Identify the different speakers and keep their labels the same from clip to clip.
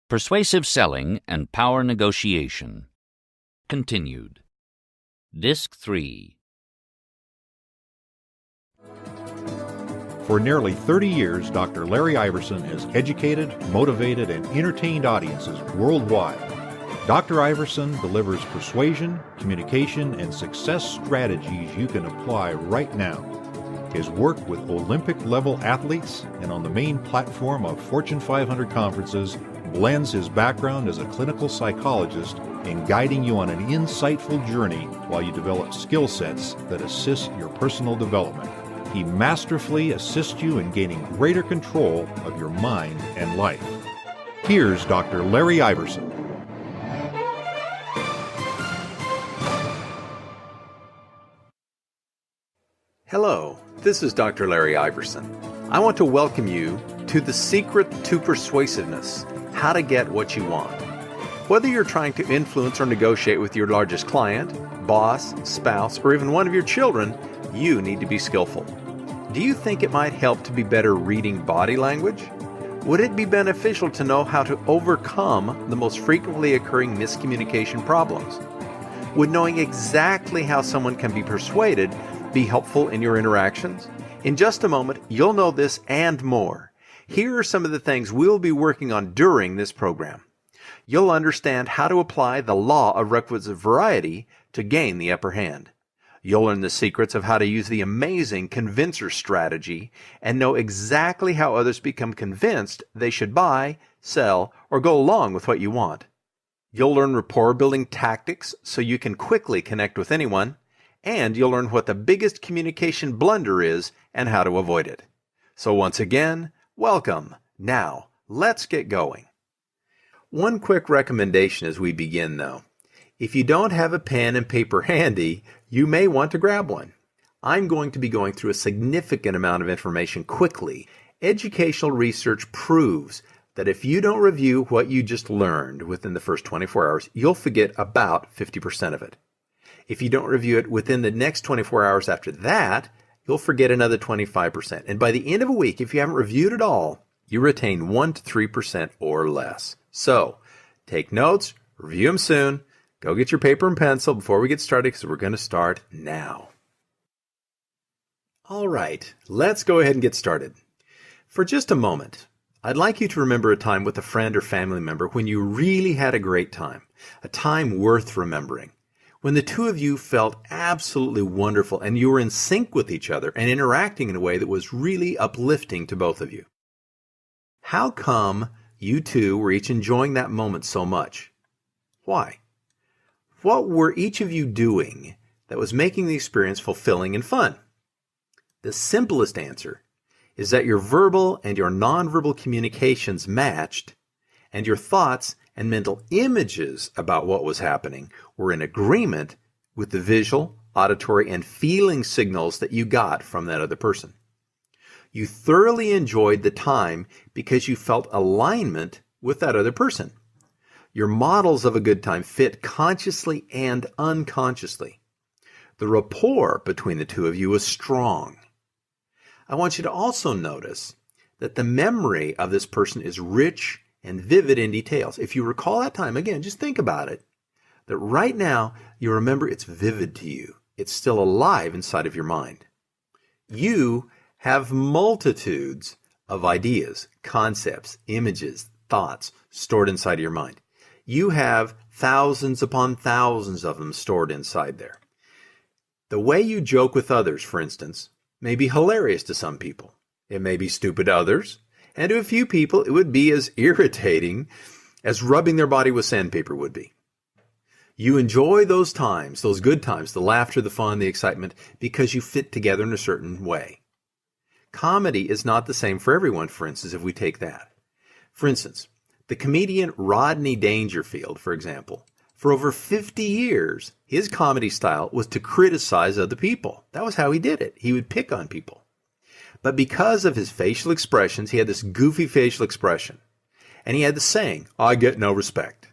Speaker 1: Persuasive Selling and Power Negotiation. Continued. Disc 3.
Speaker 2: For nearly 30 years, Dr. Larry Iverson has educated, motivated, and entertained audiences worldwide. Dr. Iverson delivers persuasion, communication, and success strategies you can apply right now. His work with Olympic-level athletes and on the main platform of Fortune 500 conferences blends his background as a clinical psychologist in guiding you on an insightful journey while you develop skill sets that assist your personal development. He masterfully assists you in gaining greater control of your mind and life. Here's Dr. Larry Iverson.
Speaker 3: Hello, this is Dr. Larry Iverson. I want to welcome you to The Secret to Persuasiveness, How to Get What You Want. Whether you're trying to influence or negotiate with your largest client, boss, spouse, or even one of your children, you need to be skillful. Do you think it might help to be better reading body language? Would it be beneficial to know how to overcome the most frequently occurring miscommunication problems? Would knowing exactly how someone can be persuaded be helpful in your interactions? In just a moment, you'll know this and more. Here are some of the things we'll be working on during this program. You'll understand how to apply the law of requisite variety to gain the upper hand. You'll learn the secrets of how to use the amazing convincer strategy and know exactly how others become convinced they should buy, sell, or go along with what you want. You'll learn rapport-building tactics so you can quickly connect with anyone, and you'll learn what the biggest communication blunder is and how to avoid it. So once again, welcome. Now, let's get going. One quick recommendation as we begin, though. If you don't have a pen and paper handy, you may want to grab one. I'm going to be going through a significant amount of information quickly. Educational research proves that if you don't review what you just learned within the first 24 hours, you'll forget about 50% of it. If you don't review it within the next 24 hours after that, you'll forget another 25%. And by the end of a week, if you haven't reviewed it all, you retain 1 to 3% or less. So, take notes, review them soon. Go get your paper and pencil before we get started because we're going to start now. All right, let's go ahead and get started. For just a moment, I'd like you to remember a time with a friend or family member when you really had a great time, a time worth remembering, when the two of you felt absolutely wonderful and you were in sync with each other and interacting in a way that was really uplifting to both of you. How come you two were each enjoying that moment so much? Why? What were each of you doing that was making the experience fulfilling and fun? The simplest answer is that your verbal and your nonverbal communications matched, and your thoughts and mental images about what was happening were in agreement with the visual, auditory, and feeling signals that you got from that other person. You thoroughly enjoyed the time because you felt alignment with that other person. Your models of a good time fit consciously and unconsciously. The rapport between the two of you was strong. I want you to also notice that the memory of this person is rich and vivid in details. If you recall that time, again, just think about it, that right now you remember it's vivid to you. It's still alive inside of your mind. You have multitudes of ideas, concepts, images, thoughts stored inside of your mind. You have thousands upon thousands of them stored inside there. The way you joke with others, for instance, may be hilarious to some people. It may be stupid to others. And to a few people, it would be as irritating as rubbing their body with sandpaper would be. You enjoy those times, those good times, the laughter, the fun, the excitement, because you fit together in a certain way. Comedy is not the same for everyone, for instance, if we take that. For instance, the comedian Rodney Dangerfield, for example, for over 50 years, his comedy style was to criticize other people. That was how he did it. He would pick on people. But because of his facial expressions, he had this goofy facial expression. And he had the saying, "I get no respect."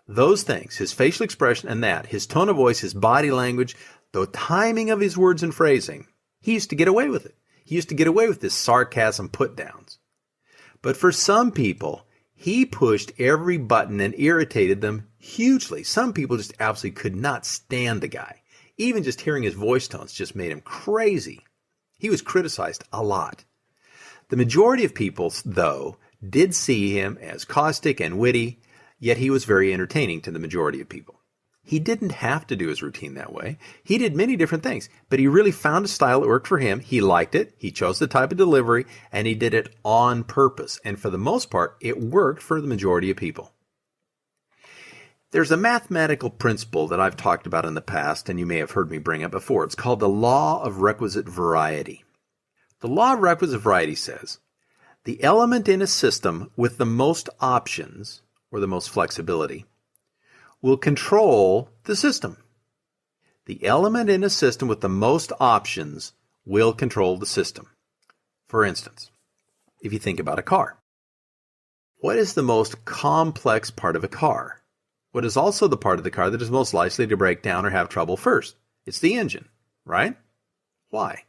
Speaker 3: Those things, his facial expression and that, his tone of voice, his body language, the timing of his words and phrasing, he used to get away with it. He used to get away with this sarcasm put-downs. But for some people, He pushed every button and irritated them hugely. Some people just absolutely could not stand the guy. Even just hearing his voice tones just made him crazy. He was criticized a lot. The majority of people, though, did see him as caustic and witty, yet he was very entertaining to the majority of people. He didn't have to do his routine that way. He did many different things, but he really found a style that worked for him. He liked it. He chose the type of delivery, and he did it on purpose. And for the most part, it worked for the majority of people. There's a mathematical principle that I've talked about in the past, and you may have heard me bring up before. It's called the law of requisite variety. The law of requisite variety says, the element in a system with the most options, or the most flexibility, will control the system. The element in a system with the most options will control the system. For instance, if you think about a car, what is the most complex part of a car? What is also the part of the car that is most likely to break down or have trouble first? It's the engine, right? Why?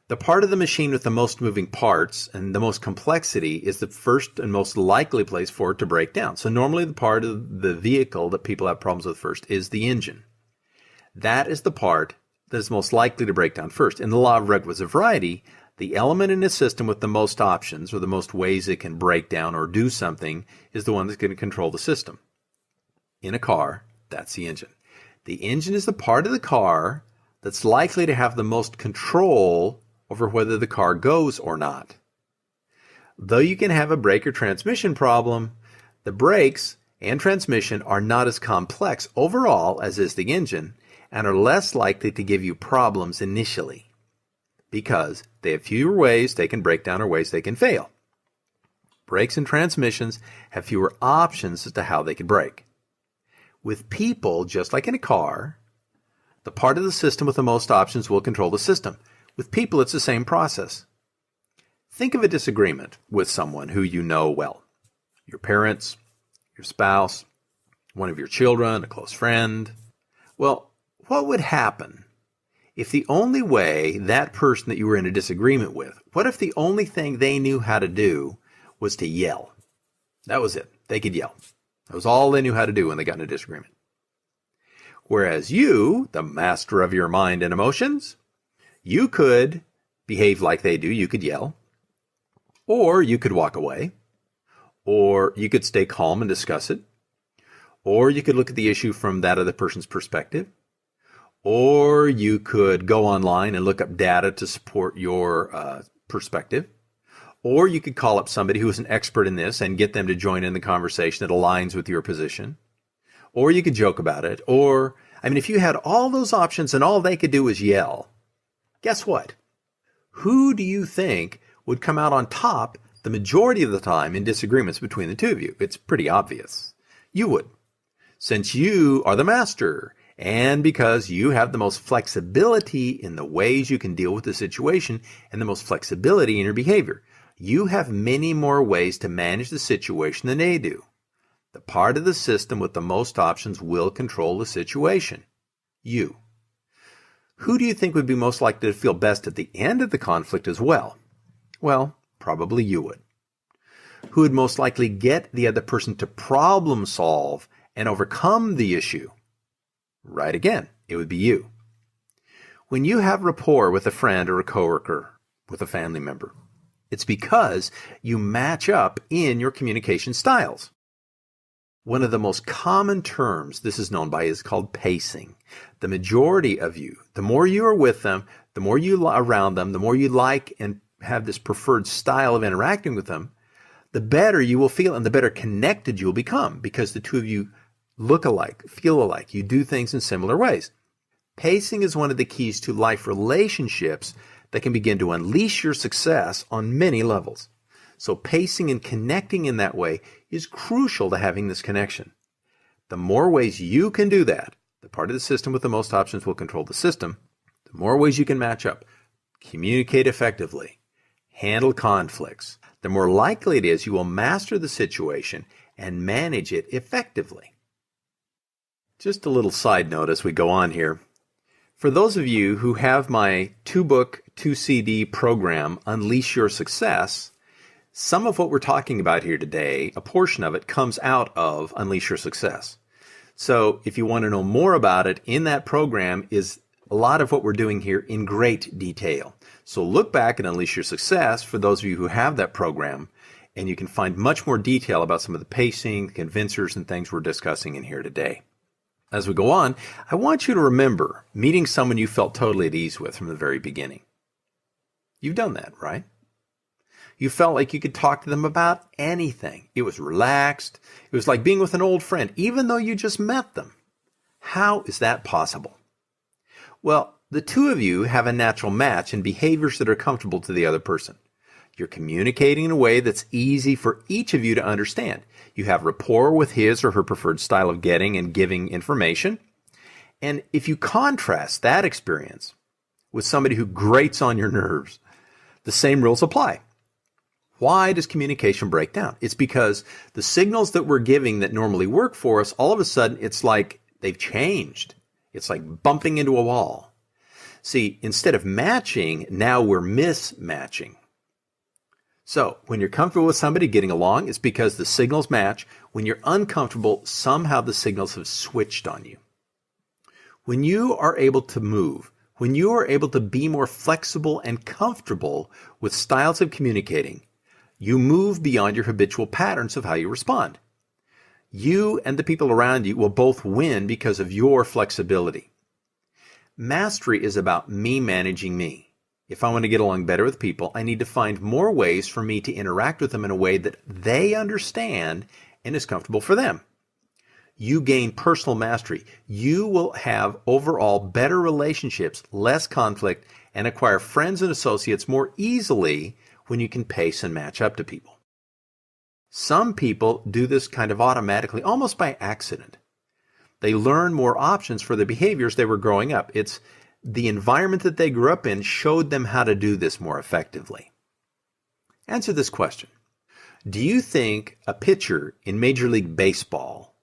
Speaker 3: The part of the machine with the most moving parts and the most complexity is the first and most likely place for it to break down. So normally the part of the vehicle that people have problems with first is the engine. That is the part that is most likely to break down first. In the law of requisite variety, the element in a system with the most options or the most ways it can break down or do something is the one that's going to control the system. In a car, that's the engine. The engine is the part of the car that's likely to have the most control over whether the car goes or not. Though you can have a brake or transmission problem, the brakes and transmission are not as complex overall as is the engine and are less likely to give you problems initially because they have fewer ways they can break down or ways they can fail. Brakes and transmissions have fewer options as to how they can break. With people, just like in a car, the part of the system with the most options will control the system. With people, it's the same process. Think of a disagreement with someone who you know well. Your parents, your spouse, one of your children, a close friend. Well, what would happen if the only way that person that you were in a disagreement with, what if the only thing they knew how to do was to yell? That was it. They could yell. That was all they knew how to do when they got in a disagreement. Whereas you, the master of your mind and emotions, you could behave like they do. You could yell, or you could walk away, or you could stay calm and discuss it, or you could look at the issue from that other person's perspective, or you could go online and look up data to support your perspective, or you could call up somebody who is an expert in this and get them to join in the conversation that aligns with your position, or you could joke about it, or, if you had all those options and all they could do was yell, guess what? Who do you think would come out on top the majority of the time in disagreements between the two of you? It's pretty obvious. You would, since you are the master, and because you have the most flexibility in the ways you can deal with the situation and the most flexibility in your behavior. You have many more ways to manage the situation than they do. The part of the system with the most options will control the situation. You. Who do you think would be most likely to feel best at the end of the conflict as well? Well, probably you would. Who would most likely get the other person to problem solve and overcome the issue? Right again, it would be you. When you have rapport with a friend or a coworker, with a family member, it's because you match up in your communication styles. One of the most common terms this is known by is called pacing. The majority of you, the more you are with them, the more you are around them, the more you like and have this preferred style of interacting with them, the better you will feel and the better connected you will become because the two of you look alike, feel alike, you do things in similar ways. Pacing is one of the keys to life relationships that can begin to unleash your success on many levels. So pacing and connecting in that way is crucial to having this connection. The more ways you can do that, the part of the system with the most options will control the system, the more ways you can match up, communicate effectively, handle conflicts, the more likely it is you will master the situation and manage it effectively. Just a little side note as we go on here. For those of you who have my 2-book, 2-CD program, Unleash Your Success, Some of what we're talking about here today, a portion of it comes out of Unleash Your Success. So if you want to know more about it, in that program is a lot of what we're doing here in great detail. So look back at Unleash Your Success for those of you who have that program, and you can find much more detail about some of the pacing, convincers, and things we're discussing in here today. As we go on, I want you to remember meeting someone you felt totally at ease with from the very beginning. You've done that, right? You felt like you could talk to them about anything. It was relaxed. It was like being with an old friend, even though you just met them. How is that possible? Well, the two of you have a natural match in behaviors that are comfortable to the other person. You're communicating in a way that's easy for each of you to understand. You have rapport with his or her preferred style of getting and giving information. And if you contrast that experience with somebody who grates on your nerves, the same rules apply. Why does communication break down? It's because the signals that we're giving that normally work for us, all of a sudden, it's like they've changed. It's like bumping into a wall. See, instead of matching, now we're mismatching. So when you're comfortable with somebody getting along, it's because the signals match. When you're uncomfortable, somehow the signals have switched on you. When you are able to move, when you are able to be more flexible and comfortable with styles of communicating, you move beyond your habitual patterns of how you respond. You and the people around you will both win because of your flexibility. Mastery is about me managing me. If I want to get along better with people, I need to find more ways for me to interact with them in a way that they understand and is comfortable for them. You gain personal mastery. You will have overall better relationships, less conflict, and acquire friends and associates more easily when you can pace and match up to people. Some people do this kind of automatically, almost by accident. They learn more options for the behaviors they were growing up. It's the environment that they grew up in showed them how to do this more effectively. Answer this question. Do you think a pitcher in Major League Baseball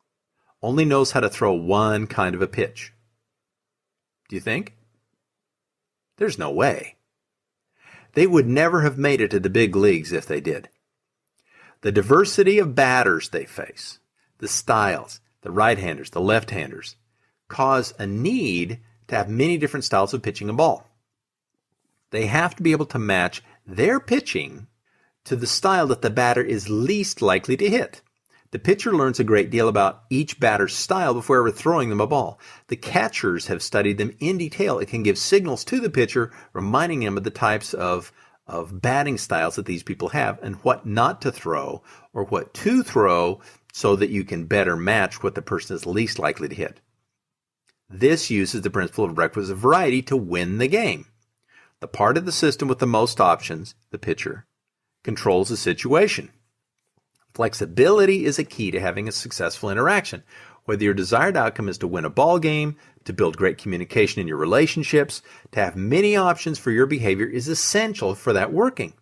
Speaker 3: only knows how to throw one kind of a pitch? Do you think? There's no way. They would never have made it to the big leagues if they did. The diversity of batters they face, the styles, the right-handers, the left-handers, cause a need to have many different styles of pitching a ball. They have to be able to match their pitching to the style that the batter is least likely to hit. The pitcher learns a great deal about each batter's style before ever throwing them a ball. The catchers have studied them in detail. It can give signals to the pitcher, reminding him of the types of batting styles that these people have and what not to throw or what to throw so that you can better match what the person is least likely to hit. This uses the principle of requisite variety to win the game. The part of the system with the most options, the pitcher, controls the situation. Flexibility is a key to having a successful interaction. Whether your desired outcome is to win a ball game, to build great communication in your relationships, to have many options for your behavior is essential for that working.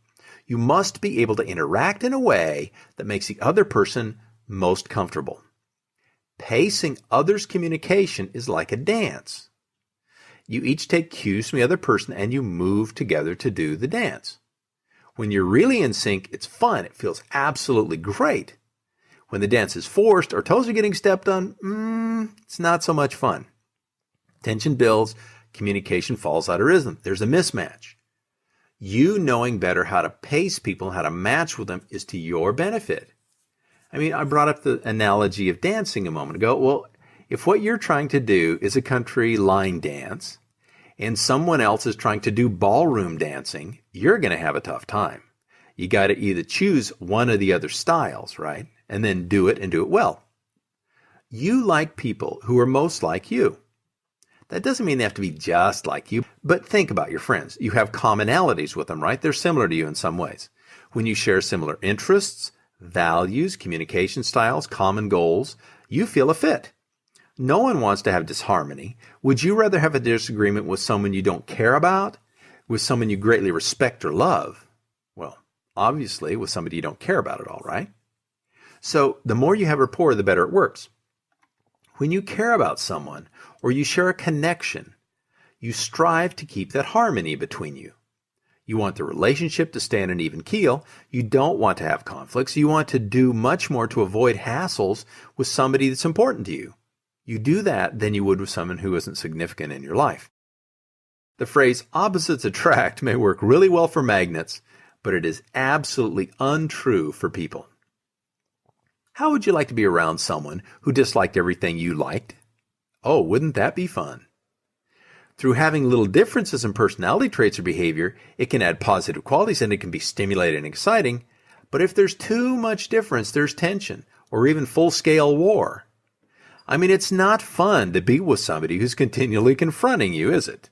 Speaker 3: You must be able to interact in a way that makes the other person most comfortable. Pacing others' communication is like a dance. You each take cues from the other person and you move together to do the dance. When you're really in sync, it's fun. It feels absolutely great. When the dance is forced or toes are getting stepped on, it's not so much fun. Tension builds, communication falls out of rhythm. There's a mismatch. You knowing better how to pace people, how to match with them is to your benefit. I mean, I brought up the analogy of dancing a moment ago. Well, if what you're trying to do is a country line dance and someone else is trying to do ballroom dancing, you're going to have a tough time. You got to either choose one or the other styles, right? And then do it and do it well. You like people who are most like you. That doesn't mean they have to be just like you, but think about your friends. You have commonalities with them, right? They're similar to you in some ways. When you share similar interests, values, communication styles, common goals, you feel a fit. No one wants to have disharmony. Would you rather have a disagreement with someone you don't care about, with someone you greatly respect or love? Well, obviously with somebody you don't care about at all, right? So the more you have rapport, the better it works. When you care about someone or you share a connection, you strive to keep that harmony between you. You want the relationship to stay on an even keel. You don't want to have conflicts. You want to do much more to avoid hassles with somebody that's important to you. You do that than you would with someone who isn't significant in your life. The phrase opposites attract may work really well for magnets, but it is absolutely untrue for people. How would you like to be around someone who disliked everything you liked? Oh, wouldn't that be fun? Through having little differences in personality traits or behavior, it can add positive qualities and it can be stimulating and exciting. But if there's too much difference, there's tension or even full-scale war. I mean, it's not fun to be with somebody who's continually confronting you, is it?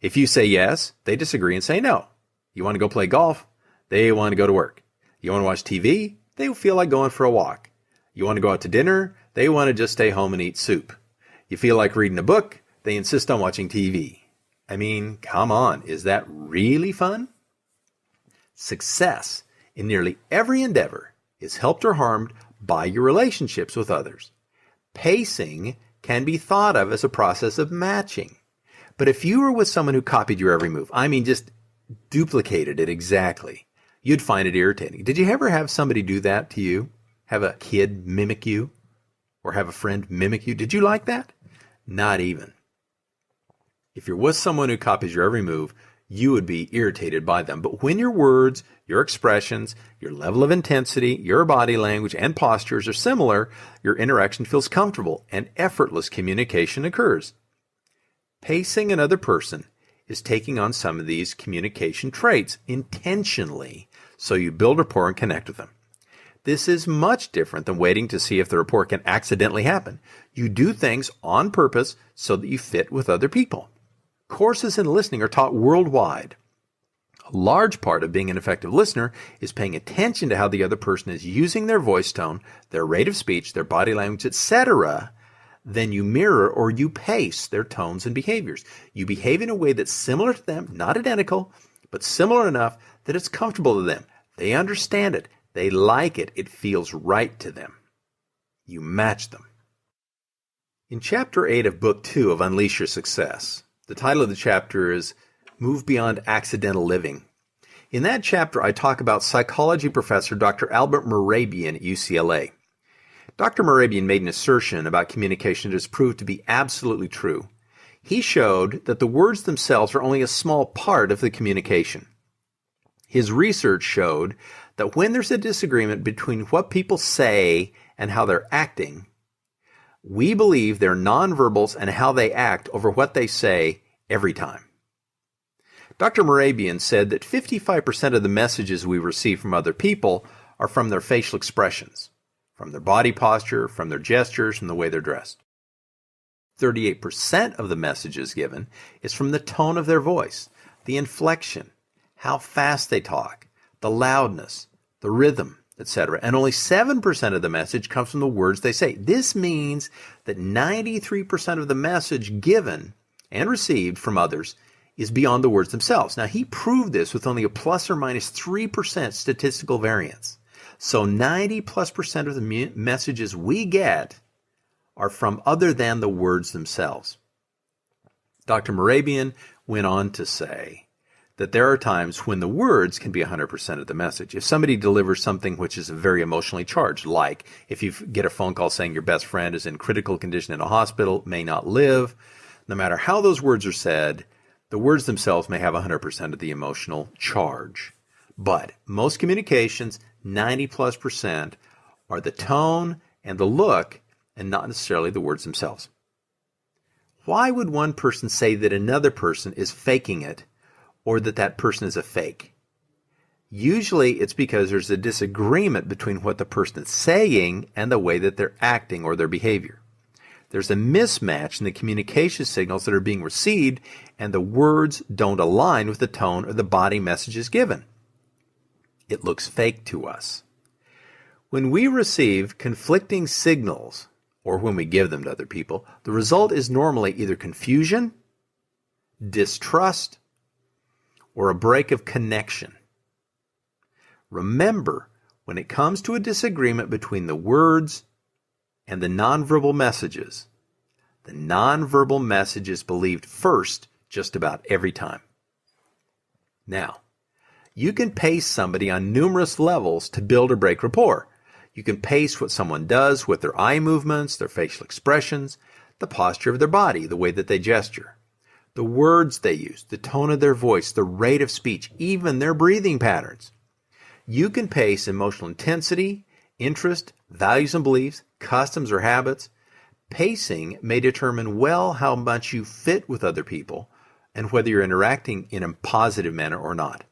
Speaker 3: If you say yes, they disagree and say no. You want to go play golf? They want to go to work. You want to watch TV? They feel like going for a walk. You want to go out to dinner? They want to just stay home and eat soup. You feel like reading a book? They insist on watching TV. I mean, come on, is that really fun? Success in nearly every endeavor is helped or harmed by your relationships with others. Pacing can be thought of as a process of matching. But if you were with someone who copied your every move, I mean just duplicated it exactly, you'd find it irritating. Did you ever have somebody do that to you? Have a kid mimic you? Or have a friend mimic you? Did you like that? Not even. If you're with someone who copies your every move, you would be irritated by them. But when your words, your expressions, your level of intensity, your body language, and postures are similar, your interaction feels comfortable and effortless communication occurs. Pacing another person is taking on some of these communication traits intentionally so you build rapport and connect with them. This is much different than waiting to see if the rapport can accidentally happen. You do things on purpose so that you fit with other people. Courses in listening are taught worldwide. A large part of being an effective listener is paying attention to how the other person is using their voice tone, their rate of speech, their body language, etc. Then you mirror or you pace their tones and behaviors. You behave in a way that's similar to them, not identical, but similar enough that it's comfortable to them. They understand it. They like it. It feels right to them. You match them. In Chapter 8 of Book 2 of Unleash Your Success, the title of the chapter is Move Beyond Accidental Living. In that chapter, I talk about psychology professor Dr. Albert Mehrabian at UCLA. Dr. Mehrabian made an assertion about communication that has proved to be absolutely true. He showed that the words themselves are only a small part of the communication. His research showed that when there's a disagreement between what people say and how they're acting, we believe their nonverbals and how they act over what they say every time. Dr. Mehrabian said that 55% of the messages we receive from other people are from their facial expressions, from their body posture, from their gestures, from the way they're dressed. 38% of the messages given is from the tone of their voice, the inflection, how fast they talk, the loudness, the rhythm, etc. And only 7% of the message comes from the words they say. This means that 93% of the message given and received from others is beyond the words themselves. Now, he proved this with only a plus or minus 3% statistical variance. So 90+% of the messages we get are from other than the words themselves. Dr. Mehrabian went on to say that there are times when the words can be 100% of the message. If somebody delivers something which is very emotionally charged, like if you get a phone call saying your best friend is in critical condition in a hospital, may not live, no matter how those words are said, the words themselves may have 100% of the emotional charge. But most communications, 90+%, are the tone and the look and not necessarily the words themselves. Why would one person say that another person is faking it or that that person is a fake? Usually it's because there's a disagreement between what the person is saying and the way that they're acting or their behavior. There's a mismatch in the communication signals that are being received, and the words don't align with the tone or the body messages given. It looks fake to us. When we receive conflicting signals, or when we give them to other people, the result is normally either confusion, distrust, or a break of connection. Remember, when it comes to a disagreement between the words and the nonverbal messages, the nonverbal message is believed first just about every time. Now, You can pace somebody on numerous levels to build or break rapport. You can pace what someone does with their eye movements, their facial expressions, the posture of their body, the way that they gesture, the words they use, the tone of their voice, the rate of speech, even their breathing patterns. You can pace emotional intensity, interest, values and beliefs, customs or habits. Pacing may determine well how much you fit with other people and whether you're interacting in a positive manner or not.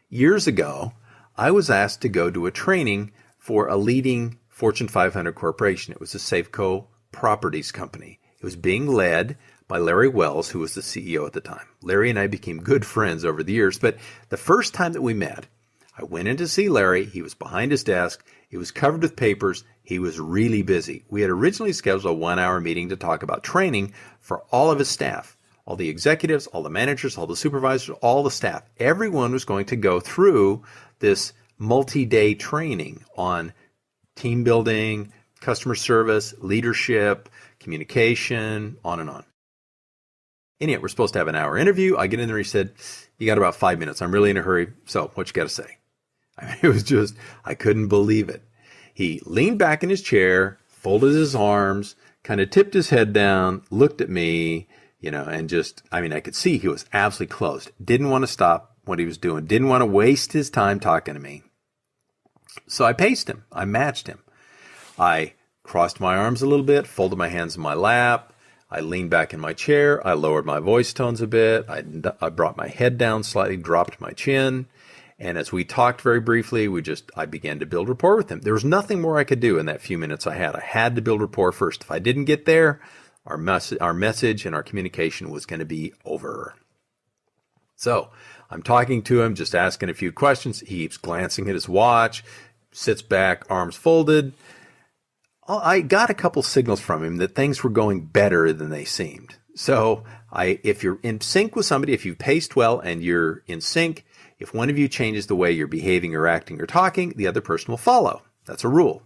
Speaker 3: Years ago, I was asked to go to a training for a leading Fortune 500 corporation. It was a Safeco Properties company. It was being led by Larry Wells, who was the CEO at the time. Larry and I became good friends over the years, but the first time that we met, I went in to see Larry. He was behind his desk. He was covered with papers. He was really busy. We had originally scheduled a 1-hour meeting to talk about training for all of his staff, all the executives, all the managers, all the supervisors, all the staff. Everyone was going to go through this multi-day training on team building, customer service, leadership, communication, on and on. And yet we're supposed to have an hour interview. I get in there, he said, "You got about 5 minutes. I'm really in a hurry. So what you got to say?" I mean, it was just, I couldn't believe it. He leaned back in his chair, folded his arms, kind of tipped his head down, looked at me, and just, I could see he was absolutely closed. Didn't want to stop what he was doing. Didn't want to waste his time talking to me. So I paced him. I matched him. I crossed my arms a little bit, folded my hands in my lap. I leaned back in my chair. I lowered my voice tones a bit. I brought my head down slightly, dropped my chin. And as we talked very briefly, I began to build rapport with him. There was nothing more I could do in that few minutes I had. I had to build rapport first. If I didn't get there, our message and our communication was going to be over. So I'm talking to him, just asking a few questions. He keeps glancing at his watch, sits back, arms folded. I got a couple signals from him that things were going better than they seemed. So if you're in sync with somebody, if you've paced well and you're in sync, if one of you changes the way you're behaving or acting or talking, the other person will follow. That's a rule.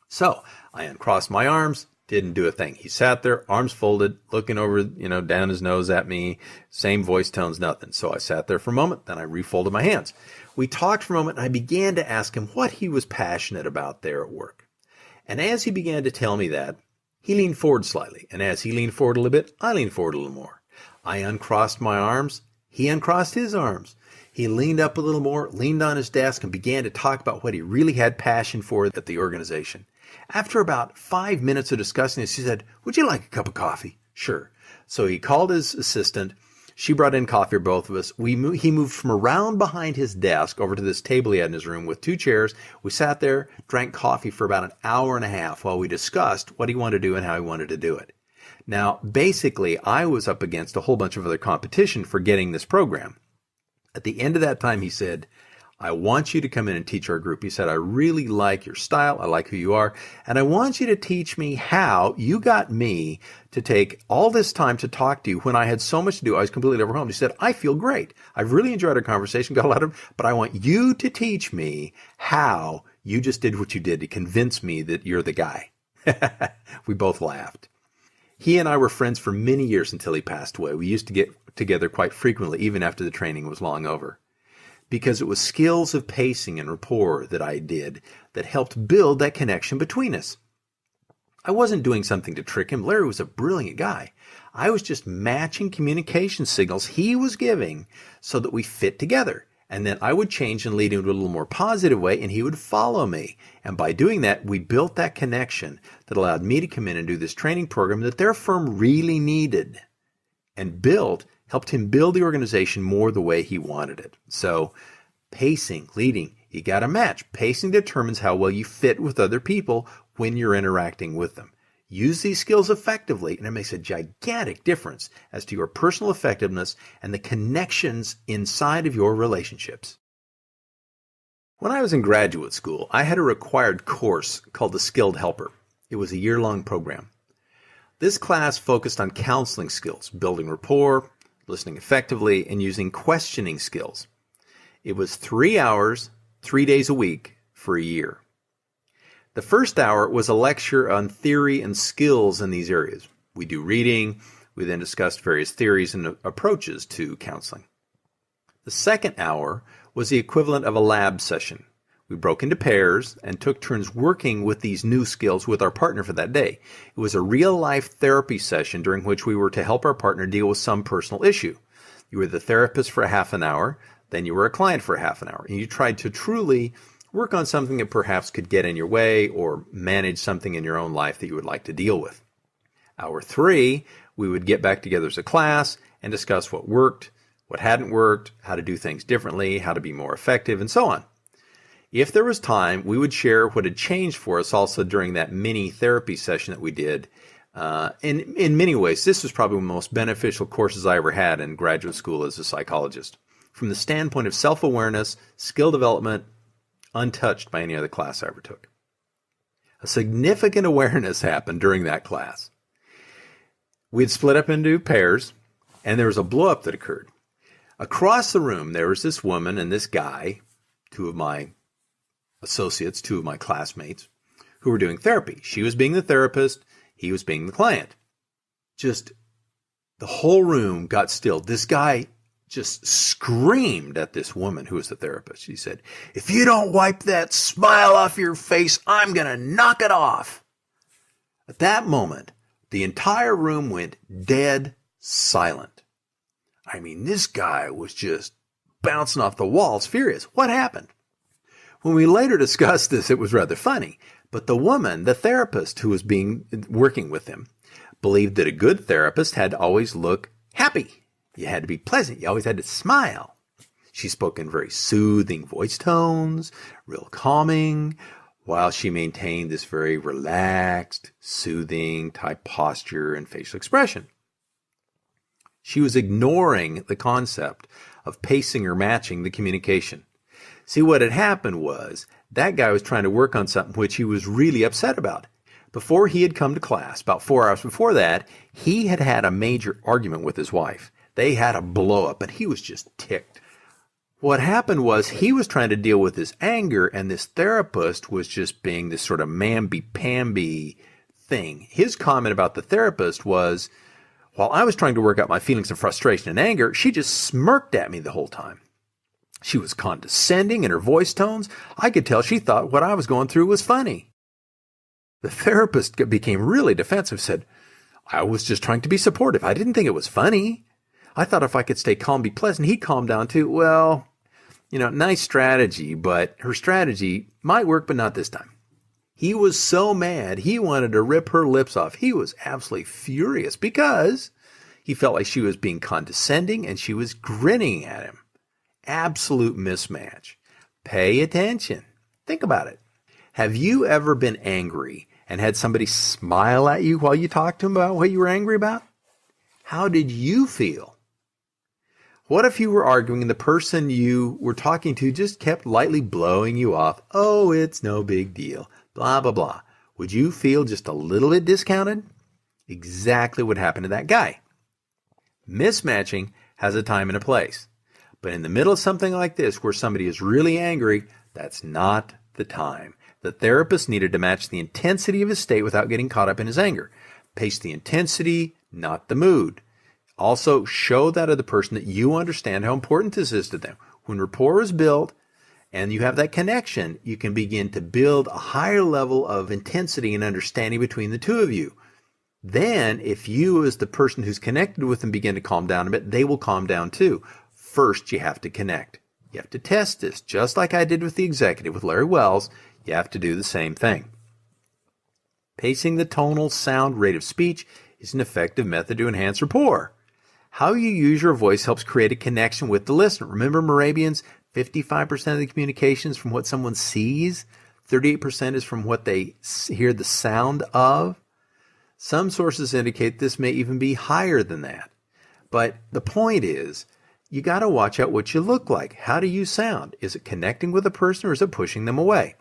Speaker 3: So I uncrossed my arms, didn't do a thing. He sat there, arms folded, looking over, down his nose at me, same voice tones, nothing. So I sat there for a moment, then I refolded my hands. We talked for a moment, and I began to ask him what he was passionate about there at work. And as he began to tell me that, he leaned forward slightly. And as he leaned forward a little bit, I leaned forward a little more. I uncrossed my arms. He uncrossed his arms. He leaned up a little more, leaned on his desk, and began to talk about what he really had passion for at the organization. After about 5 minutes of discussing this, he said, "Would you like a cup of coffee?" Sure. So he called his assistant. She brought in coffee for both of us. He moved from around behind his desk over to this table he had in his room with 2 chairs. We sat there, drank coffee for about an hour and a half while we discussed what he wanted to do and how he wanted to do it. Now, basically, I was up against a whole bunch of other competition for getting this program. At the end of that time, he said, "I want you to come in and teach our group." He said, "I really like your style. I like who you are. And I want you to teach me how you got me to take all this time to talk to you when I had so much to do. I was completely overwhelmed." He said, "I feel great. I've really enjoyed our conversation, got a lot of, but I want you to teach me how you just did what you did to convince me that you're the guy." We both laughed. He and I were friends for many years until he passed away. We used to get together quite frequently, even after the training was long over, because it was skills of pacing and rapport that I did that helped build that connection between us. I wasn't doing something to trick him. Larry was a brilliant guy. I was just matching communication signals he was giving so that we fit together. And then I would change and lead him to a little more positive way, and he would follow me. And by doing that, we built that connection that allowed me to come in and do this training program that their firm really needed, and helped him build the organization more the way he wanted it. So pacing, leading, you got to match. Pacing determines how well you fit with other people when you're interacting with them. Use these skills effectively, and it makes a gigantic difference as to your personal effectiveness and the connections inside of your relationships. When I was in graduate school, I had a required course called the Skilled Helper. It was a year-long program. This class focused on counseling skills, building rapport, listening effectively, and using questioning skills. It was 3 hours, 3 days a week for a year. The first hour was a lecture on theory and skills in these areas. We do reading. We then discussed various theories and approaches to counseling. The second hour was the equivalent of a lab session. We broke into pairs and took turns working with these new skills with our partner for that day. It was a real-life therapy session during which we were to help our partner deal with some personal issue. You were the therapist for a half an hour, then you were a client for a half an hour, and you tried to truly work on something that perhaps could get in your way or manage something in your own life that you would like to deal with. Hour 3, we would get back together as a class and discuss what worked, what hadn't worked, how to do things differently, how to be more effective, and so on. If there was time, we would share what had changed for us also during that mini therapy session that we did. In many ways, this was probably one of the most beneficial courses I ever had in graduate school as a psychologist. From the standpoint of self-awareness, skill development, untouched by any other class I ever took. A significant awareness happened during that class. We had split up into pairs, and there was a blow-up that occurred. Across the room, there was this woman and this guy, two of my associates, two of my classmates, who were doing therapy. She was being the therapist, he was being the client. Just the whole room got still. This guy just screamed at this woman who was the therapist. He said, "If you don't wipe that smile off your face, I'm going to knock it off." At that moment, the entire room went dead silent. I mean, this guy was just bouncing off the walls, furious. What happened? When we later discussed this, it was rather funny. But the woman, the therapist who was working with him, believed that a good therapist had to always look happy. You had to be pleasant. You always had to smile. She spoke in very soothing voice tones, real calming, while she maintained this very relaxed, soothing type posture and facial expression. She was ignoring the concept of pacing or matching the communication. See, what had happened was that guy was trying to work on something which he was really upset about. Before he had come to class, about 4 hours before that, he had had a major argument with his wife. They had a blow-up, and he was just ticked. What happened was he was trying to deal with his anger, and this therapist was just being this sort of mamby-pamby thing. His comment about the therapist was, while I was trying to work out my feelings of frustration and anger, she just smirked at me the whole time. She was condescending in her voice tones. I could tell she thought what I was going through was funny. The therapist became really defensive, said, "I was just trying to be supportive. I didn't think it was funny. I thought if I could stay calm, be pleasant, he'd calm down too." Well, nice strategy, but her strategy might work, but not this time. He was so mad, he wanted to rip her lips off. He was absolutely furious because he felt like she was being condescending and she was grinning at him. Absolute mismatch. Pay attention. Think about it. Have you ever been angry and had somebody smile at you while you talked to them about what you were angry about? How did you feel? What if you were arguing and the person you were talking to just kept lightly blowing you off? "Oh, it's no big deal. Blah, blah, blah." Would you feel just a little bit discounted? Exactly what happened to that guy. Mismatching has a time and a place. But in the middle of something like this, where somebody is really angry, that's not the time. The therapist needed to match the intensity of his state without getting caught up in his anger. Pace the intensity, not the mood. Also, show that other person that you understand how important this is to them. When rapport is built and you have that connection, you can begin to build a higher level of intensity and understanding between the two of you. Then, if you as the person who's connected with them begin to calm down a bit, they will calm down too. First, you have to connect. You have to test this. Just like I did with the executive with Larry Wells, you have to do the same thing. Pacing the tonal sound rate of speech is an effective method to enhance rapport. How you use your voice helps create a connection with the listener. Remember Moravians, 55% of the communication is from what someone sees, 38% is from what they hear the sound of. Some sources indicate this may even be higher than that. But the point is, you got to watch out what you look like. How do you sound? Is it connecting with a person or is it pushing them away?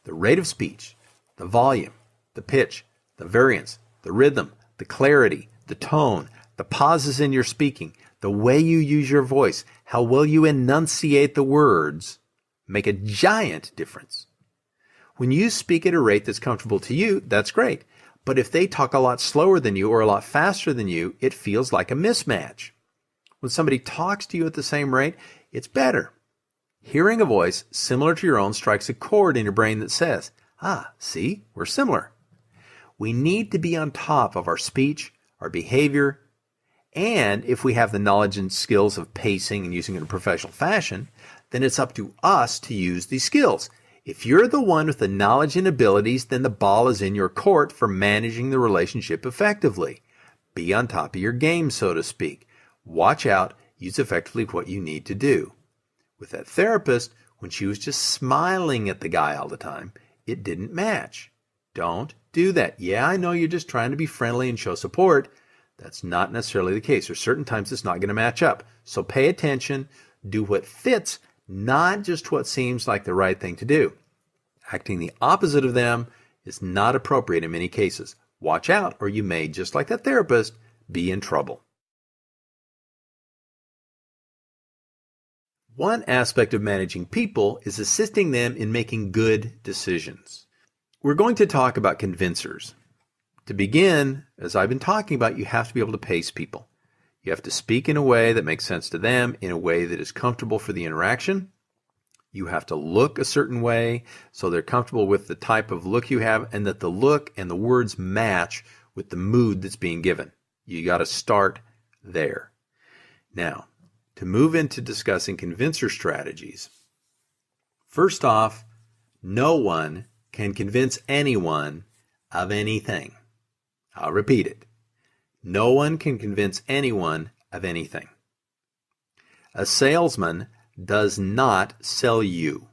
Speaker 3: The rate of speech, the volume, the pitch, the variance, the rhythm, the clarity, the tone, the pauses in your speaking, the way you use your voice, how well you enunciate the words make a giant difference. When you speak at a rate that's comfortable to you, that's great. But if they talk a lot slower than you or a lot faster than you, it feels like a mismatch. When somebody talks to you at the same rate, it's better. Hearing a voice similar to your own strikes a chord in your brain that says, see, we're similar. We need to be on top of our speech, our behavior, and if we have the knowledge and skills of pacing and using it in a professional fashion, then it's up to us to use these skills. If you're the one with the knowledge and abilities, then the ball is in your court for managing the relationship effectively. Be on top of your game, so to speak. Watch out, use effectively what you need to do. With that therapist, when she was just smiling at the guy all the time, it didn't match. Don't do that. Yeah, I know you're just trying to be friendly and show support. That's not necessarily the case. There's certain times it's not going to match up. So pay attention, do what fits, not just what seems like the right thing to do. Acting the opposite of them is not appropriate in many cases. Watch out, or you may, just like that therapist, be in trouble. One aspect of managing people is assisting them in making good decisions. We're going to talk about convincers. To begin, as I've been talking about, you have to be able to pace people. You have to speak in a way that makes sense to them, in a way that is comfortable for the interaction. You have to look a certain way so they're comfortable with the type of look you have, and that the look and the words match with the mood that's being given. You got to start there. Now, to move into discussing convincer strategies, first off, no one can convince anyone of anything. I'll repeat it. No one can convince anyone of anything. A salesman does not sell you.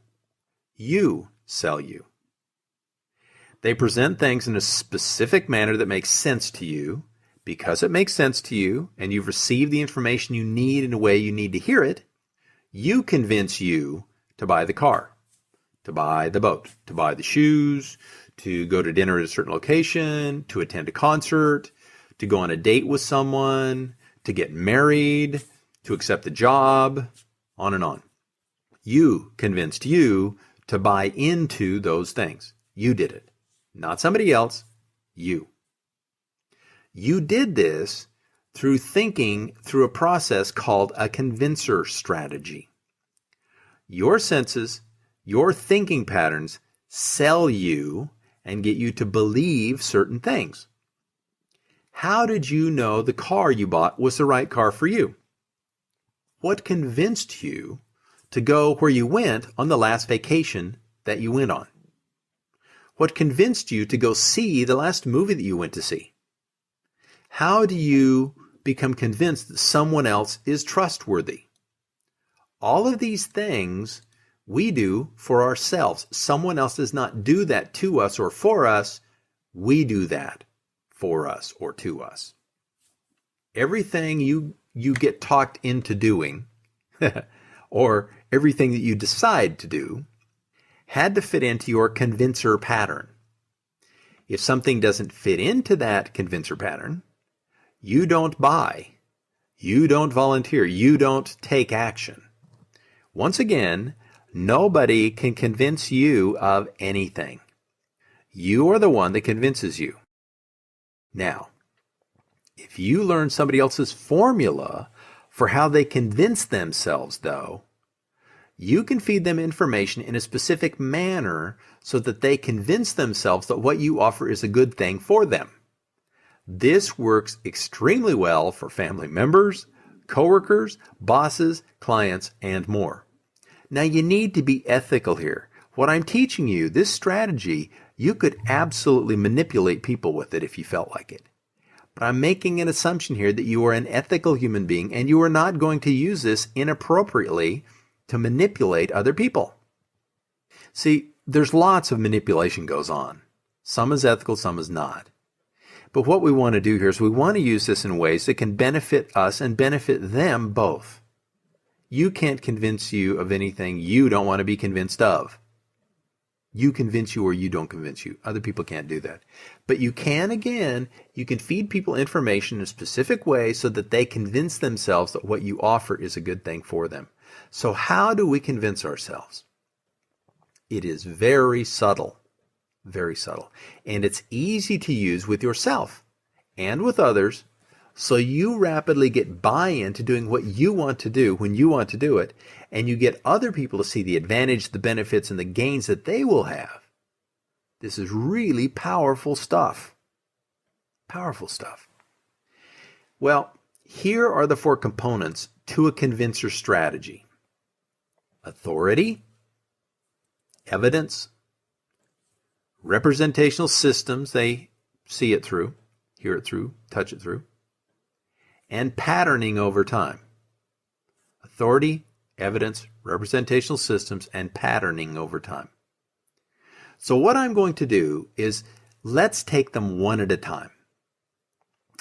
Speaker 3: You sell you. They present things in a specific manner that makes sense to you. Because it makes sense to you and you've received the information you need in a way you need to hear it, you convince you to buy the car, to buy the boat, to buy the shoes, to go to dinner at a certain location, to attend a concert, to go on a date with someone, to get married, to accept a job, on and on. You convinced you to buy into those things. You did it. Not somebody else, you. You did this through thinking through a process called a convincer strategy. Your senses, your thinking patterns sell you and get you to believe certain things. How did you know the car you bought was the right car for you? What convinced you to go where you went on the last vacation that you went on? What convinced you to go see the last movie that you went to see? How do you become convinced that someone else is trustworthy? All of these things we do for ourselves. Someone else does not do that to us or for us. We do that for us or to us. Everything you get talked into doing, or everything that you decide to do, had to fit into your convincer pattern. If something doesn't fit into that convincer pattern, you don't buy, you don't volunteer, you don't take action. Once again, nobody can convince you of anything. You are the one that convinces you. Now, if you learn somebody else's formula for how they convince themselves, though, you can feed them information in a specific manner so that they convince themselves that what you offer is a good thing for them. This works extremely well for family members, coworkers, bosses, clients, and more. Now, you need to be ethical here. What I'm teaching you, this strategy, you could absolutely manipulate people with it if you felt like it. But I'm making an assumption here that you are an ethical human being and you are not going to use this inappropriately to manipulate other people. See, there's lots of manipulation goes on. Some is ethical, some is not. But what we want to do here is we want to use this in ways that can benefit us and benefit them both. You can't convince you of anything you don't want to be convinced of. You convince you or you don't convince you. Other people can't do that. But you can, again, you can feed people information in a specific way so that they convince themselves that what you offer is a good thing for them. So how do we convince ourselves? It is very subtle. Very subtle. And it's easy to use with yourself and with others So you rapidly get buy-in to doing what you want to do when you want to do it, and you get other people to see the advantage, the benefits, and the gains that they will have. This is really powerful stuff. Powerful stuff. Well, here are the 4 components to a convincer strategy. Authority, evidence, representational systems, they see it through, hear it through, touch it through, and patterning over time. Authority, evidence, representational systems, and patterning over time. So what I'm going to do is let's take them one at a time.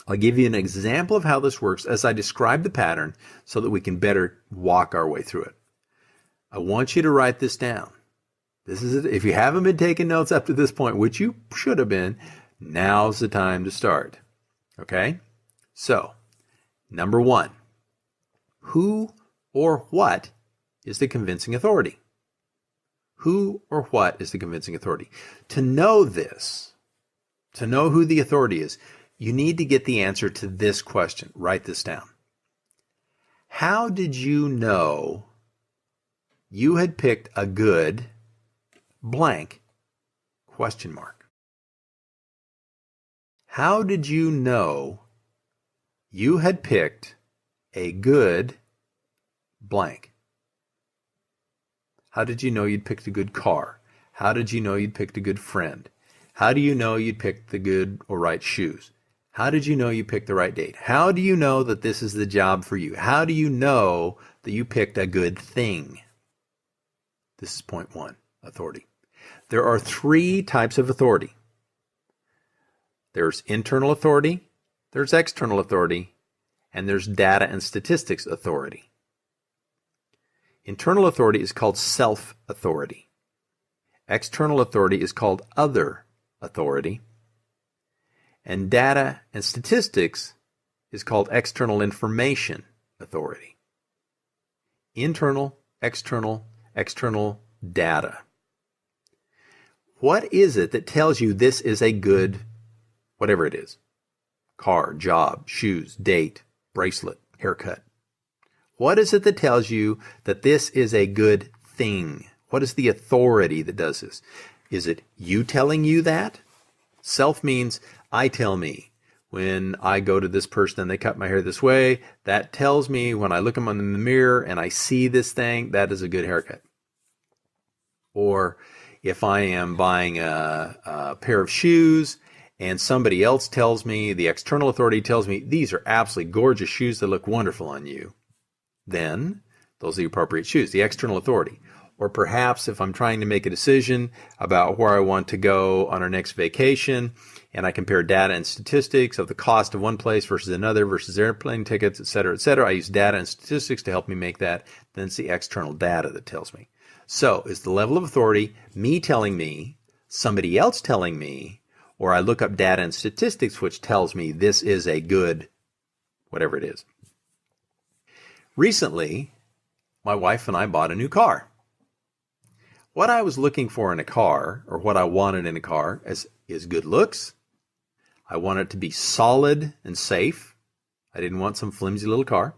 Speaker 3: I'll give you an example of how this works as I describe the pattern so that we can better walk our way through it. I want you to write this down. This is it. If you haven't been taking notes up to this point, which you should have been, now's the time to start. Okay? So, number 1, who or what is the convincing authority? Who or what is the convincing authority? To know this, to know who the authority is, you need to get the answer to this question. Write this down. How did you know you had picked a good blank? Question mark. How did you know you had picked a good blank? How did you know you'd picked a good car? How did you know you'd picked a good friend? How do you know you'd picked the good or right shoes? How did you know you picked the right date? How do you know that this is the job for you? How do you know that you picked a good thing? This is point 1, authority. There are 3 types of authority. There's internal authority, there's external authority, and there's data and statistics authority. Internal authority is called self-authority. External authority is called other authority. And data and statistics is called external information authority. Internal, external data. What is it that tells you this is a good, whatever it is? Car, job, shoes, date, bracelet, haircut. What is it that tells you that this is a good thing? What is the authority that does this? Is it you telling you that? Self means I tell me. When I go to this person and they cut my hair this way, that tells me when I look them in the mirror and I see this thing, that is a good haircut. Or if I am buying a pair of shoes and somebody else tells me, the external authority tells me, these are absolutely gorgeous shoes that look wonderful on you, then those are the appropriate shoes, the external authority. Or perhaps if I'm trying to make a decision about where I want to go on our next vacation, and I compare data and statistics of the cost of one place versus another versus airplane tickets, et cetera, I use data and statistics to help me make that. Then it's the external data that tells me. So is the level of authority me telling me, somebody else telling me, or I look up data and statistics which tells me this is a good, whatever it is. Recently, my wife and I bought a new car. What I was looking for in a car, or what I wanted in a car, is good looks. I want it to be solid and safe. I didn't want some flimsy little car.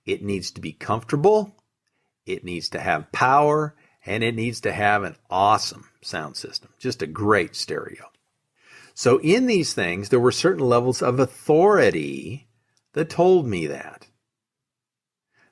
Speaker 3: It needs to be comfortable. It needs to have power. And it needs to have an awesome sound system. Just a great stereo. So in these things, there were certain levels of authority that told me that.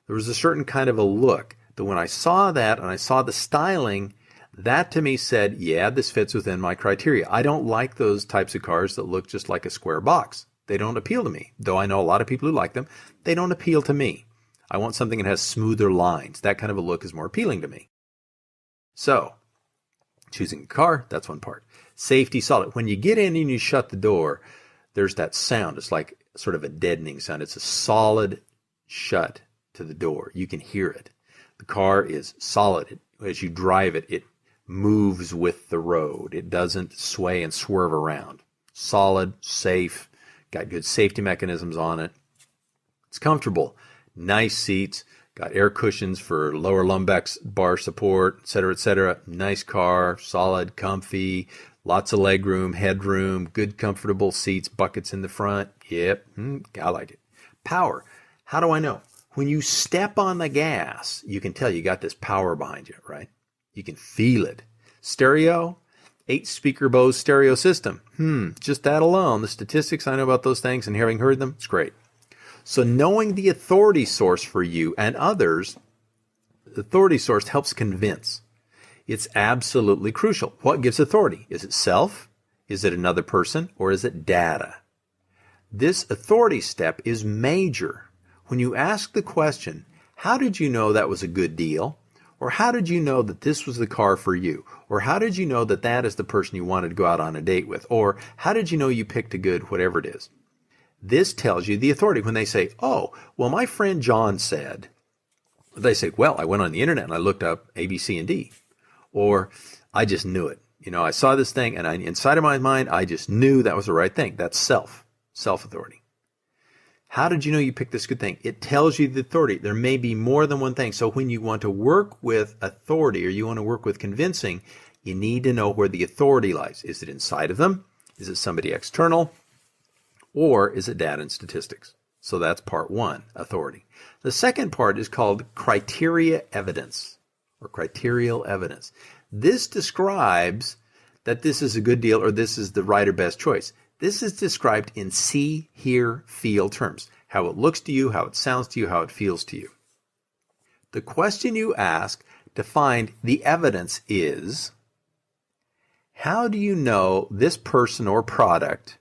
Speaker 3: There was a certain kind of a look that when I saw that and I saw the styling, that to me said, yeah, this fits within my criteria. I don't like those types of cars that look just like a square box. They don't appeal to me. Though I know a lot of people who like them, they don't appeal to me. I want something that has smoother lines. That kind of a look is more appealing to me. So, choosing a car, that's one part. Safety, solid. When you get in and you shut the door, there's that sound. It's like sort of a deadening sound. It's a solid shut to the door. You can hear it. The car is solid. As you drive it, it moves with the road. It doesn't sway and swerve around. Solid, safe, got good safety mechanisms on it. It's comfortable. Nice seats, got air cushions for lower lumbar support, et cetera, et cetera. Nice car, solid, comfy, Lots of leg room, headroom, good comfortable seats, buckets in the front. Yep, I like it. Power. How do I know? When you step on the gas, you can tell you got this power behind you, right? You can feel it. Stereo, 8-speaker Bose stereo system. Just that alone, the statistics I know about those things and having heard them, it's great. So knowing the authority source for you and others, the authority source helps convince. It's absolutely crucial. What gives authority? Is it self? Is it another person? Or is it data? This authority step is major. When you ask the question, how did you know that was a good deal? Or how did you know that this was the car for you? Or how did you know that that is the person you wanted to go out on a date with? Or how did you know you picked a good whatever it is? This tells you the authority. When they say, oh, well, my friend John said, they say, well, I went on the internet and I looked up A, B, C, and D. Or I just knew it. I saw this thing and inside of my mind, I just knew that was the right thing. That's self-authority. How did you know you picked this good thing? It tells you the authority. There may be more than one thing. So when you want to work with authority or you want to work with convincing, you need to know where the authority lies. Is it inside of them? Is it somebody external? Or is it data and statistics? So that's part one, authority. The second part is called criteria evidence or criterial evidence. This describes that this is a good deal or this is the right or best choice. This is described in see, hear, feel terms. How it looks to you, how it sounds to you, how it feels to you. The question you ask to find the evidence is, how do you know this person or product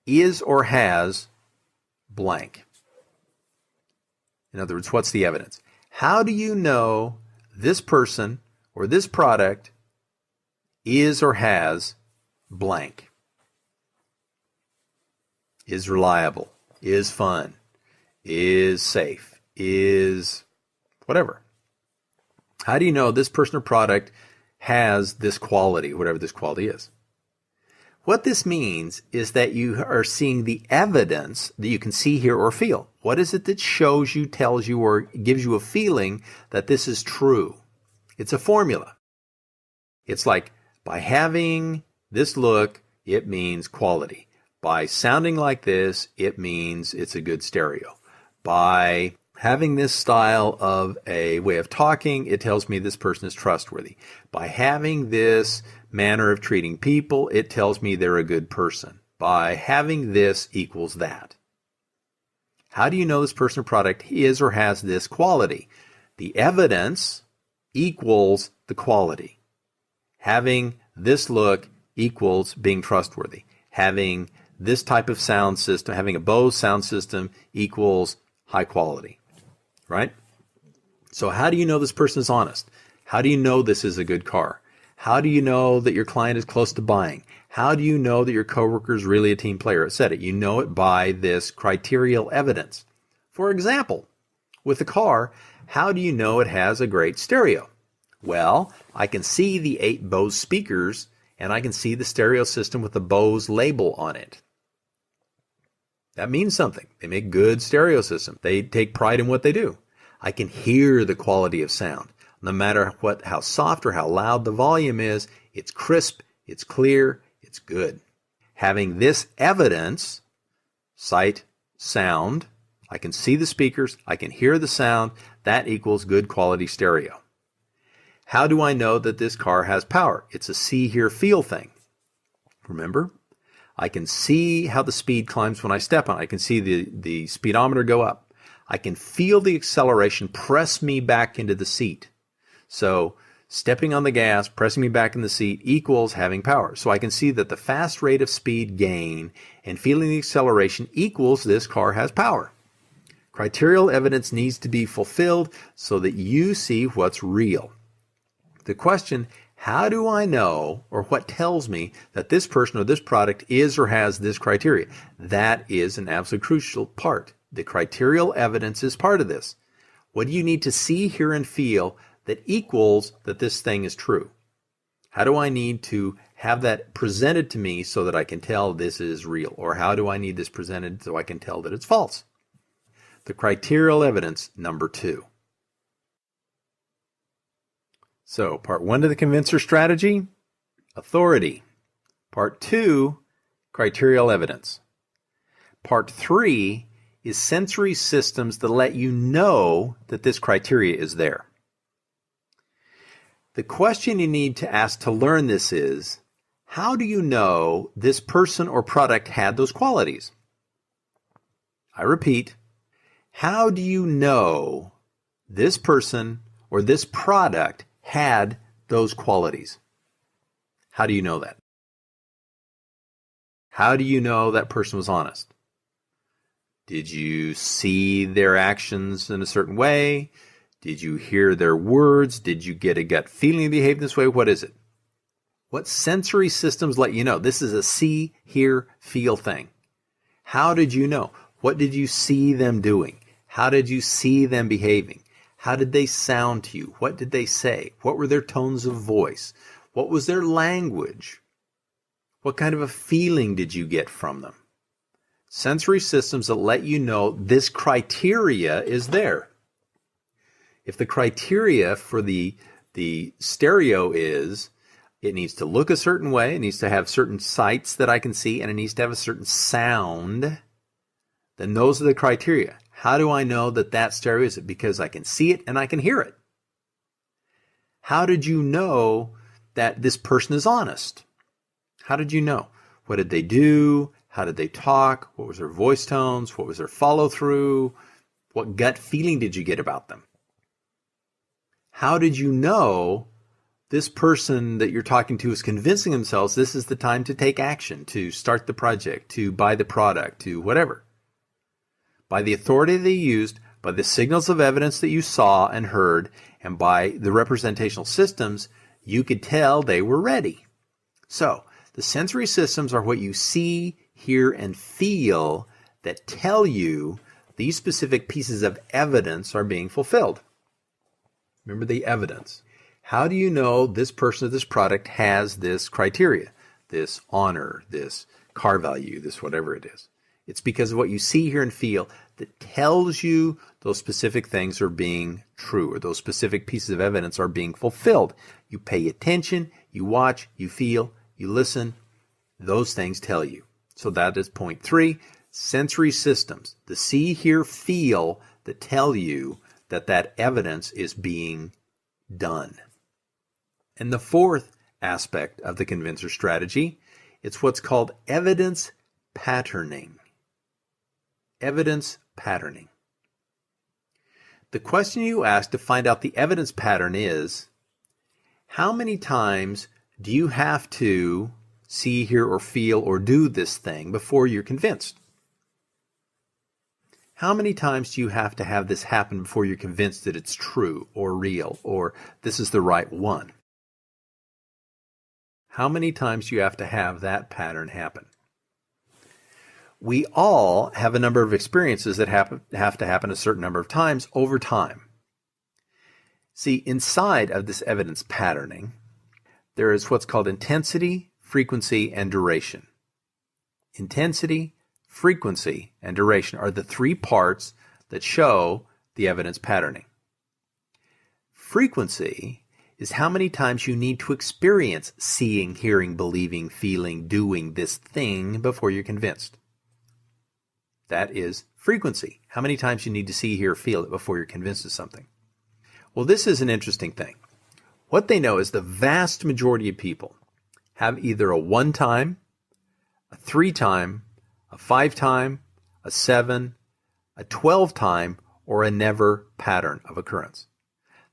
Speaker 3: is or has blank? In other words, what's the evidence? How do you know this person or this product is or has blank? Is reliable, is fun, is safe, is whatever. How do you know this person or product has this quality, whatever this quality is? What this means is that you are seeing the evidence that you can see, hear, or feel. What is it that shows you, tells you, or gives you a feeling that this is true? It's a formula. It's like, by having this look, it means quality. By sounding like this, it means it's a good stereo. By having this style of a way of talking, it tells me this person is trustworthy. By having this manner of treating people, it tells me they're a good person. By having this equals that. How do you know this person or product is or has this quality? The evidence equals the quality. Having this look equals being trustworthy. Having this type of sound system, having a Bose sound system equals high quality, right? So how do you know this person is honest? How do you know this is a good car? How do you know that your client is close to buying? How do you know that your coworker is really a team player, etc.? You know it by this criterial evidence. For example, with a car, how do you know it has a great stereo? Well, I can see the 8 Bose speakers and I can see the stereo system with the Bose label on it. That means something. They make good stereo systems. They take pride in what they do. I can hear the quality of sound. No matter how soft or how loud the volume is, it's crisp, it's clear, it's good. Having this evidence, sight, sound, I can see the speakers, I can hear the sound, that equals good quality stereo. How do I know that this car has power? It's a see, hear, feel thing. Remember? I can see how the speed climbs when I step on it. I can see the speedometer go up. I can feel the acceleration press me back into the seat. So stepping on the gas, pressing me back in the seat equals having power. So I can see that the fast rate of speed gain and feeling the acceleration equals this car has power. Criterial evidence needs to be fulfilled so that you see what's real. The question, how do I know, or what tells me that this person or this product is or has this criteria? That is an absolute crucial part. The criterial evidence is part of this. What do you need to see, hear, and feel that equals that this thing is true? How do I need to have that presented to me so that I can tell this is real? Or how do I need this presented so I can tell that it's false? The criterial evidence, number 2. So, part 1 of the convincer strategy, authority. Part 2, criterial evidence. Part 3 is sensory systems that let you know that this criteria is there. The question you need to ask to learn this is, how do you know this person or product had those qualities? I repeat, how do you know this person or this product had those qualities? How do you know that? How do you know that person was honest? Did you see their actions in a certain way? Did you hear their words? Did you get a gut feeling they behave this way? What is it? What sensory systems let you know? This is a see, hear, feel thing. How did you know? What did you see them doing? How did you see them behaving? How did they sound to you? What did they say? What were their tones of voice? What was their language? What kind of a feeling did you get from them? Sensory systems that let you know this criteria is there. If the criteria for the stereo is, it needs to look a certain way, it needs to have certain sights that I can see, and it needs to have a certain sound, then those are the criteria. How do I know that that stereo is? Because I can see it and I can hear it. How did you know that this person is honest? How did you know? What did they do? How did they talk? What was their voice tones? What was their follow-through? What gut feeling did you get about them? How did you know this person that you're talking to is convincing themselves this is the time to take action, to start the project, to buy the product, to whatever? By the authority they used, by the signals of evidence that you saw and heard, and by the representational systems, you could tell they were ready. So, the sensory systems are what you see, hear, and feel that tell you these specific pieces of evidence are being fulfilled. Remember the evidence. How do you know this person or this product has this criteria, this honor, this car value, this whatever it is? It's because of what you see, hear, and feel that tells you those specific things are being true, or those specific pieces of evidence are being fulfilled. You pay attention, you watch, you feel, you listen. Those things tell you. So that is point 3, sensory systems, the see, hear, feel that tell you that that evidence is being done. And the 4th aspect of the convincer strategy, it's what's called evidence patterning. Evidence patterning. The question you ask to find out the evidence pattern is, how many times do you have to see, hear, or feel, or do this thing before you're convinced? How many times do you have to have this happen before you're convinced that it's true, or real, or this is the right one? How many times do you have to have that pattern happen? We all have a number of experiences that have to happen a certain number of times over time. See, inside of this evidence patterning, there is what's called intensity, frequency, and duration. Intensity, frequency, and duration are the 3 parts that show the evidence patterning. Frequency is how many times you need to experience seeing, hearing, believing, feeling, doing this thing before you're convinced. That is frequency. How many times you need to see, hear, feel it before you're convinced of something. Well, this is an interesting thing. What they know is the vast majority of people have either a 1-time, a 3-time, a 5-time, a 7, a 12-time, or a never pattern of occurrence.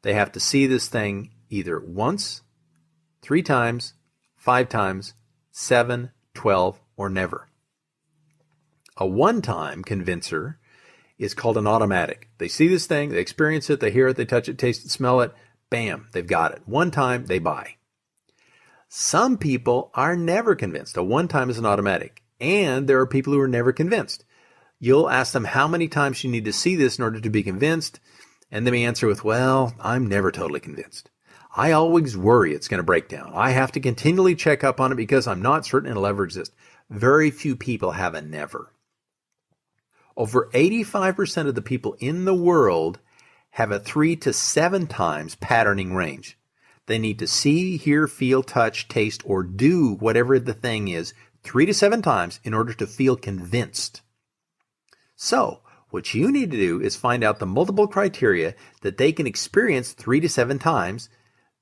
Speaker 3: They have to see this thing either once, 3 times, 5 times, 7, 12, or never. A 1-time convincer is called an automatic. They see this thing, they experience it, they hear it, they touch it, taste it, smell it, bam, they've got it. 1 time, they buy. Some people are never convinced. A 1-time is an automatic. And there are people who are never convinced. You'll ask them how many times you need to see this in order to be convinced, and they may answer with, well, I'm never totally convinced. I always worry it's going to break down. I have to continually check up on it because I'm not certain it'll ever exist. Very few people have a never. Over 85% of the people in the world have a 3 to 7 times patterning range. They need to see, hear, feel, touch, taste, or do whatever the thing is 3 to 7 times in order to feel convinced. So, what you need to do is find out the multiple criteria that they can experience 3 to 7 times.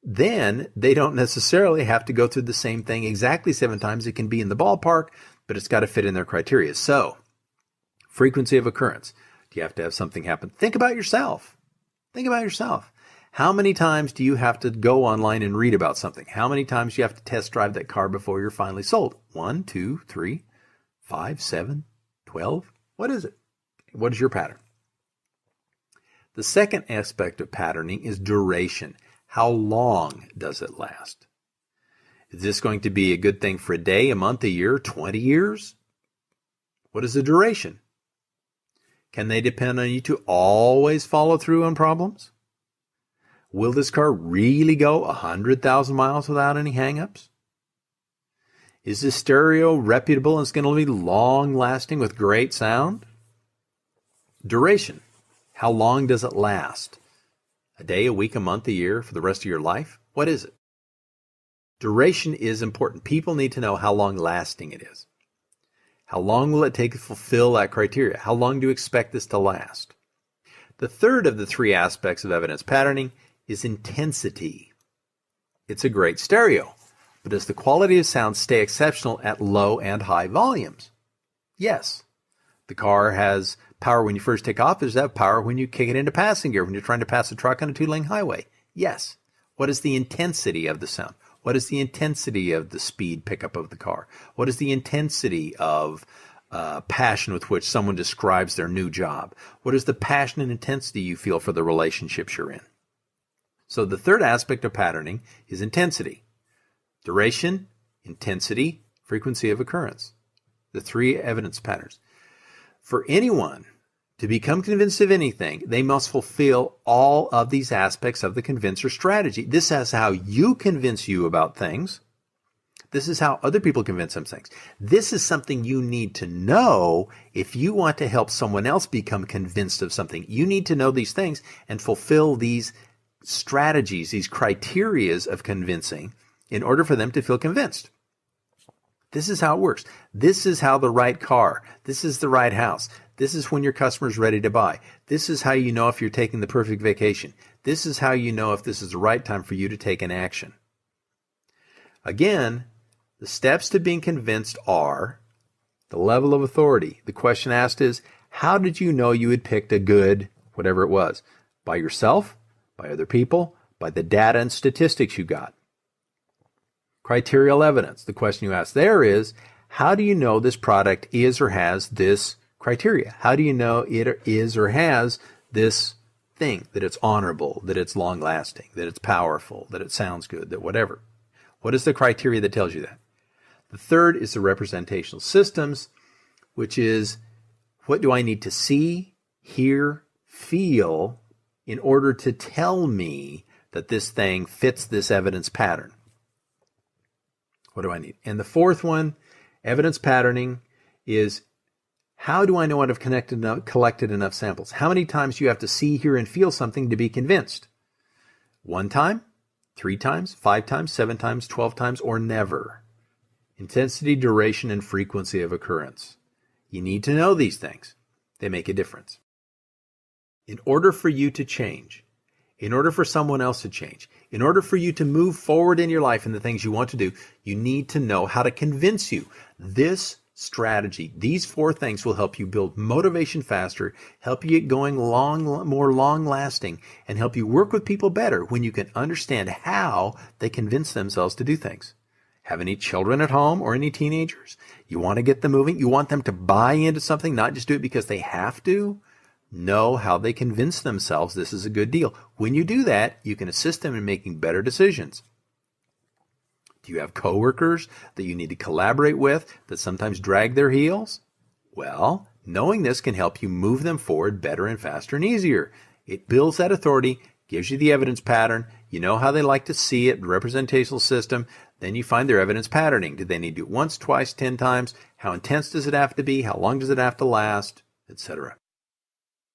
Speaker 3: Then they don't necessarily have to go through the same thing exactly 7 times. It can be in the ballpark, but it's got to fit in their criteria. So, frequency of occurrence. Do you have to have something happen? Think about yourself. Think about yourself. How many times do you have to go online and read about something? How many times do you have to test drive that car before you're finally sold? 1, 2, 3, 5, 7, 12? What is it? What is your pattern? The second aspect of patterning is duration. How long does it last? Is this going to be a good thing for a day, a month, a year, 20 years? What is the duration? Can they depend on you to always follow through on problems? Will this car really go 100,000 miles without any hang-ups? Is this stereo reputable and it's going to be long-lasting with great sound? Duration. How long does it last? A day, a week, a month, a year, for the rest of your life? What is it? Duration is important. People need to know how long-lasting it is. How long will it take to fulfill that criteria? How long do you expect this to last? The third of the 3 aspects of evidence patterning is intensity. It's a great stereo, but does the quality of sound stay exceptional at low and high volumes? Yes. The car has power when you first take off. Does that have power when you kick it into passing gear, when you're trying to pass a truck on a 2-lane highway? Yes. What is the intensity of the sound? What is the intensity of the speed pickup of the car? What is the intensity of passion with which someone describes their new job? What is the passion and intensity you feel for the relationships you're in? So the third aspect of patterning is intensity. Duration, intensity, frequency of occurrence. The 3 evidence patterns. For anyone to become convinced of anything, they must fulfill all of these aspects of the convincer strategy. This is how you convince you about things. This is how other people convince them things. This is something you need to know if you want to help someone else become convinced of something. You need to know these things and fulfill these strategies, these criterias of convincing in order for them to feel convinced. This is how it works. This is how the right car. This is the right house. This is when your customer's ready to buy. This is how you know if you're taking the perfect vacation. This is how you know if this is the right time for you to take an action. Again, the steps to being convinced are the level of authority. The question asked is, how did you know you had picked a good, whatever it was? By yourself? By other people? By the data and statistics you got? Criterial evidence. The question you ask there is, how do you know this product is or has this criteria? How do you know it is or has this thing, that it's honorable, that it's long-lasting, that it's powerful, that it sounds good, that whatever? What is the criteria that tells you that? The third is the representational systems, which is, what do I need to see, hear, feel in order to tell me that this thing fits this evidence pattern? What do I need? And the fourth one, evidence patterning, is how do I know I've collected enough samples? How many times do you have to see, hear, and feel something to be convinced? 1 time, 3 times, 5 times, 7 times, 12 times, or never? Intensity, duration, and frequency of occurrence. You need to know these things. They make a difference. In order for you to change, in order for someone else to change, in order for you to move forward in your life and the things you want to do, you need to know how to convince you. This strategy, these 4 things will help you build motivation faster, help you get going more long-lasting, and help you work with people better when you can understand how they convince themselves to do things. Have any children at home or any teenagers? You want to get them moving? You want them to buy into something, not just do it because they have to? Know how they convince themselves this is a good deal. When you do that, you can assist them in making better decisions. Do you have coworkers that you need to collaborate with that sometimes drag their heels? Well, knowing this can help you move them forward better and faster and easier. It builds that authority, gives you the evidence pattern. You know how they like to see it, the representational system. Then you find their evidence patterning. Do they need to do it once, twice, 10 times? How intense does it have to be? How long does it have to last? Etc.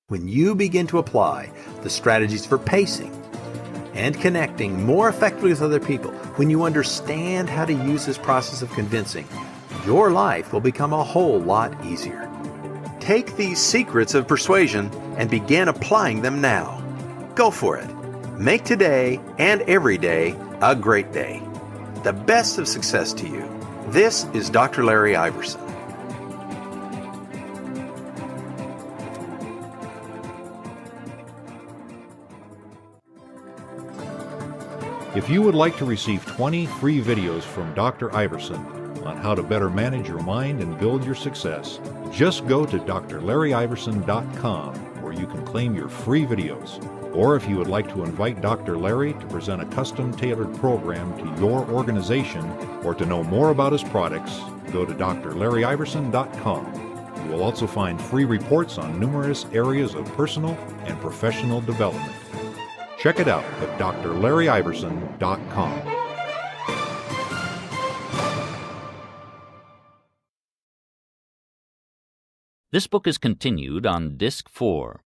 Speaker 3: When you begin to apply the strategies for pacing, and connecting more effectively with other people, when you understand how to use this process of convincing, your life will become a whole lot easier. Take these secrets of persuasion and begin applying them now. Go for it. Make today and every day a great day. The best of success to you. This is Dr. Larry Iverson.
Speaker 2: If you would like to receive 20 free videos from Dr. Iverson on how to better manage your mind and build your success, just go to drlarryiverson.com where you can claim your free videos. Or if you would like to invite Dr. Larry to present a custom-tailored program to your organization or to know more about his products, go to drlarryiverson.com. You will also find free reports on numerous areas of personal and professional development. Check it out at drlarryiverson.com.
Speaker 1: This book is continued on Disc 4.